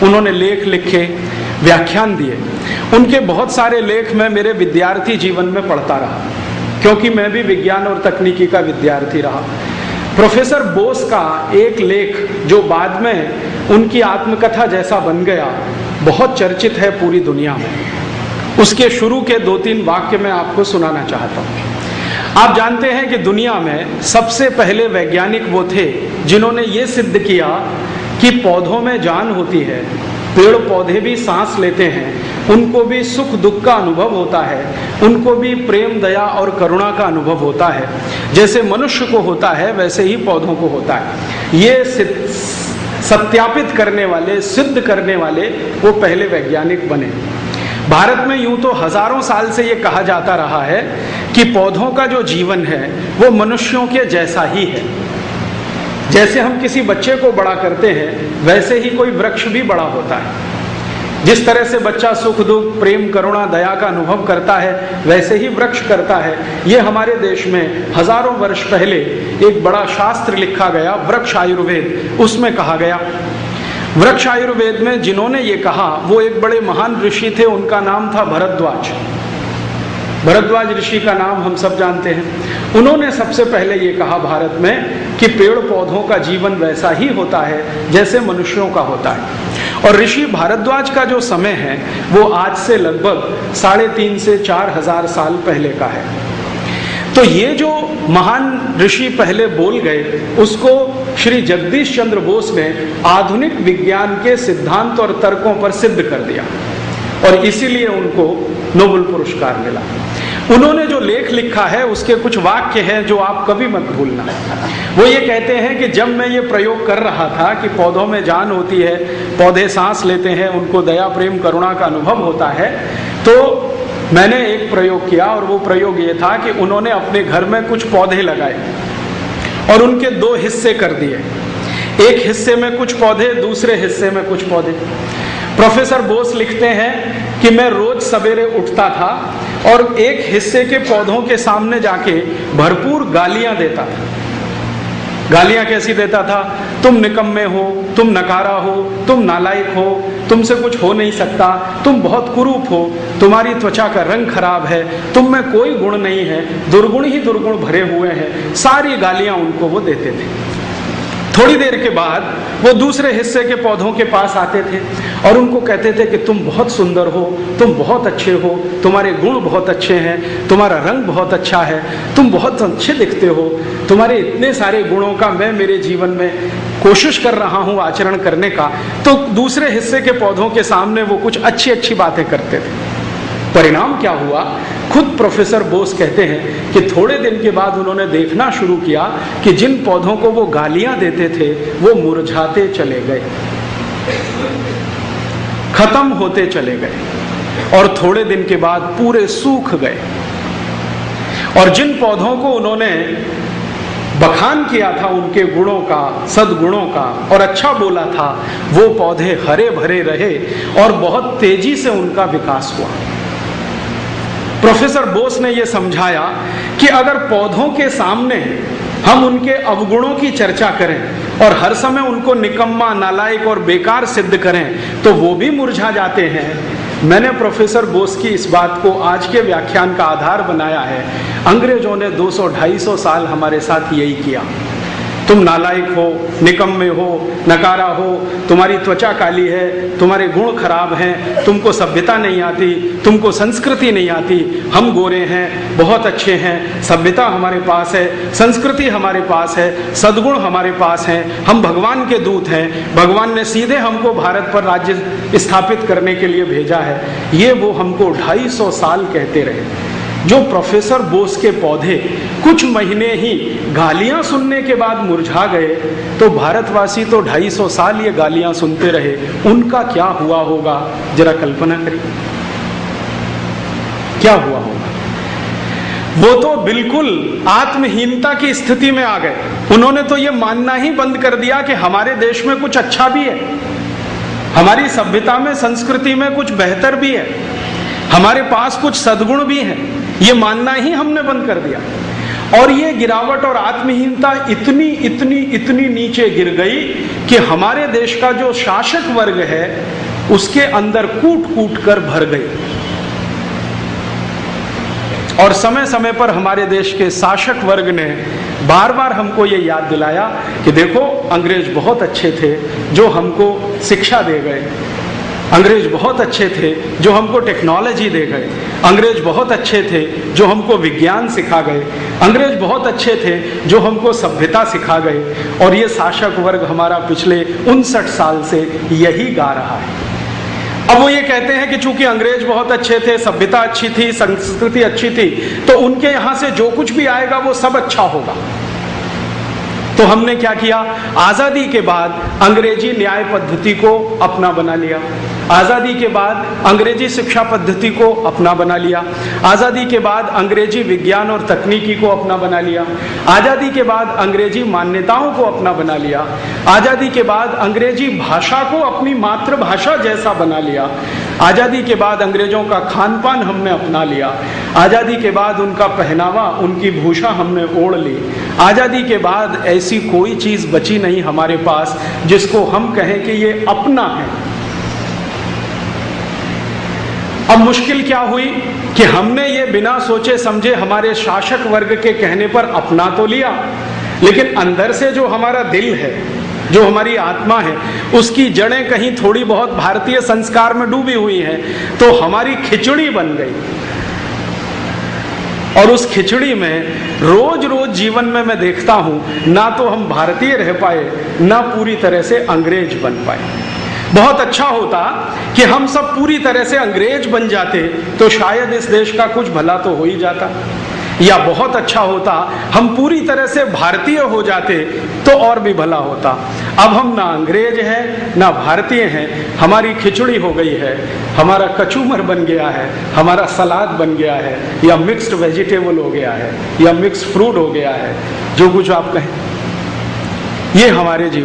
उन्होंने लेख लिखे, व्याख्यान दिए। उनके बहुत सारे लेख मैं मेरे विद्यार्थी जीवन में पढ़ता रहा, क्योंकि मैं भी विज्ञान और तकनीकी का विद्यार्थी रहा। प्रोफेसर बोस का एक लेख जो बाद में उनकी आत्मकथा जैसा बन गया, बहुत चर्चित है पूरी दुनिया में। उसके शुरू के 2-3 वाक्य मैं आपको सुनाना चाहता हूँ। आप जानते हैं कि दुनिया में सबसे पहले वैज्ञानिक वो थे जिन्होंने ये सिद्ध किया कि पौधों में जान होती है, पेड़ पौधे भी सांस लेते हैं, उनको भी सुख दुख का अनुभव होता है, उनको भी प्रेम दया और करुणा का अनुभव होता है। जैसे मनुष्य को होता है वैसे ही पौधों को होता है। ये सत्यापित करने वाले, सिद्ध करने वाले वो पहले वैज्ञानिक बने। भारत में यूं तो हजारों साल से ये कहा जाता रहा है कि पौधों का जो जीवन है वो मनुष्यों के जैसा ही है। जैसे हम किसी बच्चे को बड़ा करते हैं वैसे ही कोई वृक्ष भी बड़ा होता है। जिस तरह से बच्चा सुख दुख प्रेम करुणा दया का अनुभव करता है वैसे ही वृक्ष करता है। ये हमारे देश में हजारों वर्ष पहले एक बड़ा शास्त्र लिखा गया, वृक्ष आयुर्वेद, उसमें कहा गया। वृक्ष आयुर्वेद में जिन्होंने ये कहा वो एक बड़े महान ऋषि थे, उनका नाम था भरद्वाज। भरद्वाज ऋषि का नाम हम सब जानते हैं। उन्होंने सबसे पहले ये कहा भारत में कि पेड़ पौधों का जीवन वैसा ही होता है जैसे मनुष्यों का होता है। और ऋषि भारद्वाज का जो समय है वो आज से लगभग 3.5 से 4 हजार साल पहले का है। तो ये जो महान ऋषि पहले बोल गए उसको श्री जगदीश चंद्र बोस ने आधुनिक विज्ञान के सिद्धांत और तर्कों पर सिद्ध कर दिया और इसीलिए उनको नोबेल पुरस्कार मिला। उन्होंने जो लेख लिखा है उसके कुछ वाक्य हैं जो आप कभी मत भूलना। वो ये कहते हैं कि जब मैं ये प्रयोग कर रहा था कि पौधों में जान होती है, पौधे सांस लेते हैं, उनको दया प्रेम करुणा का अनुभव होता है, तो मैंने एक प्रयोग किया और वो प्रयोग ये था कि उन्होंने अपने घर में कुछ पौधे लगाए और उनके 2 हिस्से कर दिए। एक हिस्से में कुछ पौधे, दूसरे हिस्से में कुछ पौधे। प्रोफेसर बोस लिखते हैं कि मैं रोज सवेरे उठता था और एक हिस्से के पौधों के सामने जाके भरपूर गालियां देता था। गालियां कैसी देता था? तुम निकम्मे हो, तुम नकारा हो, तुम नालायक हो, तुमसे कुछ हो नहीं सकता, तुम बहुत कुरूप हो, तुम्हारी त्वचा का रंग खराब है, तुम में कोई गुण नहीं है, दुर्गुण ही दुर्गुण भरे हुए हैं। सारी गालियां उनको वो देते थे। थोड़ी देर के बाद वो दूसरे हिस्से के पौधों के पास आते थे और उनको कहते थे कि तुम बहुत सुंदर हो, तुम बहुत अच्छे हो, तुम्हारे गुण बहुत अच्छे हैं, तुम्हारा रंग बहुत अच्छा है, तुम बहुत अच्छे दिखते हो, तुम्हारे इतने सारे गुणों का मैं मेरे जीवन में कोशिश कर रहा हूँ आचरण करने का। तो दूसरे हिस्से के पौधों के सामने वो कुछ अच्छी अच्छी बातें करते थे। परिणाम क्या हुआ? खुद प्रोफेसर बोस कहते हैं कि थोड़े दिन के बाद उन्होंने देखना शुरू किया कि जिन पौधों को वो गालियां देते थे वो मुरझाते चले गए, खत्म होते चले गए और थोड़े दिन के बाद पूरे सूख गए। और जिन पौधों को उन्होंने बखान किया था उनके गुणों का, सद्गुणों का और अच्छा बोला था, वो पौधे हरे भरे रहे और बहुत तेजी से उनका विकास हुआ। प्रोफेसर बोस ने यह समझाया कि अगर पौधों के सामने हम उनके अवगुणों की चर्चा करें और हर समय उनको निकम्मा, नालायक और बेकार सिद्ध करें तो वो भी मुरझा जाते हैं। मैंने प्रोफेसर बोस की इस बात को आज के व्याख्यान का आधार बनाया है। अंग्रेजों ने 200-250 साल हमारे साथ यही किया। तुम नालायक हो, निकम्मे हो, नकारा हो, तुम्हारी त्वचा काली है, तुम्हारे गुण खराब हैं, तुमको सभ्यता नहीं आती, तुमको संस्कृति नहीं आती, हम गोरे हैं, बहुत अच्छे हैं, सभ्यता हमारे पास है, संस्कृति हमारे पास है, सद्गुण हमारे पास हैं, हम भगवान के दूत हैं, भगवान ने सीधे हमको भारत पर राज्य स्थापित करने के लिए भेजा है। ये वो हमको 250 साल कहते रहे। जो प्रोफेसर बोस के पौधे कुछ महीने ही गालियां सुनने के बाद मुरझा गए, तो भारतवासी तो 250 साल ये गालियां सुनते रहे। उनका क्या हुआ होगा, जरा कल्पना करिए, क्या हुआ होगा। वो तो बिल्कुल आत्महीनता की स्थिति में आ गए। उन्होंने तो ये मानना ही बंद कर दिया कि हमारे देश में कुछ अच्छा भी है, हमारी सभ्यता में, संस्कृति में कुछ बेहतर भी है, हमारे पास कुछ सद्गुण भी हैं। ये मानना ही हमने बंद कर दिया। और ये गिरावट और आत्महीनता इतनी इतनी इतनी नीचे गिर गई कि हमारे देश का जो शासक वर्ग है उसके अंदर कूट कूट कर भर गई। और समय समय पर हमारे देश के शासक वर्ग ने बार बार हमको ये याद दिलाया कि देखो, अंग्रेज बहुत अच्छे थे जो हमको शिक्षा दे गए, अंग्रेज बहुत अच्छे थे जो हमको टेक्नोलॉजी दे गए, अंग्रेज बहुत अच्छे थे जो हमको विज्ञान सिखा गए, अंग्रेज बहुत अच्छे थे जो हमको सभ्यता सिखा गए। और ये शासक वर्ग हमारा पिछले 59 साल से यही गा रहा है। अब वो ये कहते हैं कि चूंकि अंग्रेज बहुत अच्छे थे, सभ्यता अच्छी थी, संस्कृति अच्छी थी, तो उनके यहां से जो कुछ भी आएगा वो सब अच्छा होगा। तो हमने क्या किया, आजादी के बाद अंग्रेजी न्याय पद्धति को अपना बना लिया, आजादी के बाद अंग्रेजी शिक्षा पद्धति को अपना बना लिया, आजादी के बाद अंग्रेजी विज्ञान और तकनीकी को अपना बना लिया, आजादी के बाद अंग्रेजी मान्यताओं को अपना बना लिया, आजादी के बाद अंग्रेजी भाषा को अपनी मातृभाषा जैसा बना लिया, आजादी के बाद अंग्रेजों का खान पान हमने अपना लिया, आजादी के बाद उनका पहनावा, उनकी भूषा हमने ओढ़ ली, आजादी के बाद ऐसी कोई चीज बची नहीं हमारे पास जिसको हम कहें कि ये अपना है। अब मुश्किल क्या हुई कि हमने ये बिना सोचे समझे हमारे शासक वर्ग के कहने पर अपना तो लिया, लेकिन अंदर से जो हमारा दिल है, जो हमारी आत्मा है, उसकी जड़ें कहीं थोड़ी बहुत भारतीय संस्कार में डूबी हुई हैं, तो हमारी खिचड़ी बन गई। और उस खिचड़ी में रोज रोज जीवन में मैं देखता हूं, ना तो हम भारतीय रह पाए, ना पूरी तरह से अंग्रेज बन पाए। बहुत अच्छा होता कि हम सब पूरी तरह से अंग्रेज बन जाते तो शायद इस देश का कुछ भला तो हो ही जाता, या बहुत अच्छा होता हम पूरी तरह से भारतीय हो जाते तो और भी भला होता। अब हम ना अंग्रेज हैं ना भारतीय हैं, हमारी खिचड़ी हो गई है, हमारा कचूमर बन गया है, हमारा सलाद बन गया है, या मिक्स्ड वेजिटेबल हो गया है, या मिक्स्ड फ्रूट हो गया है, जो कुछ आप कहें, ये हमारे जीवन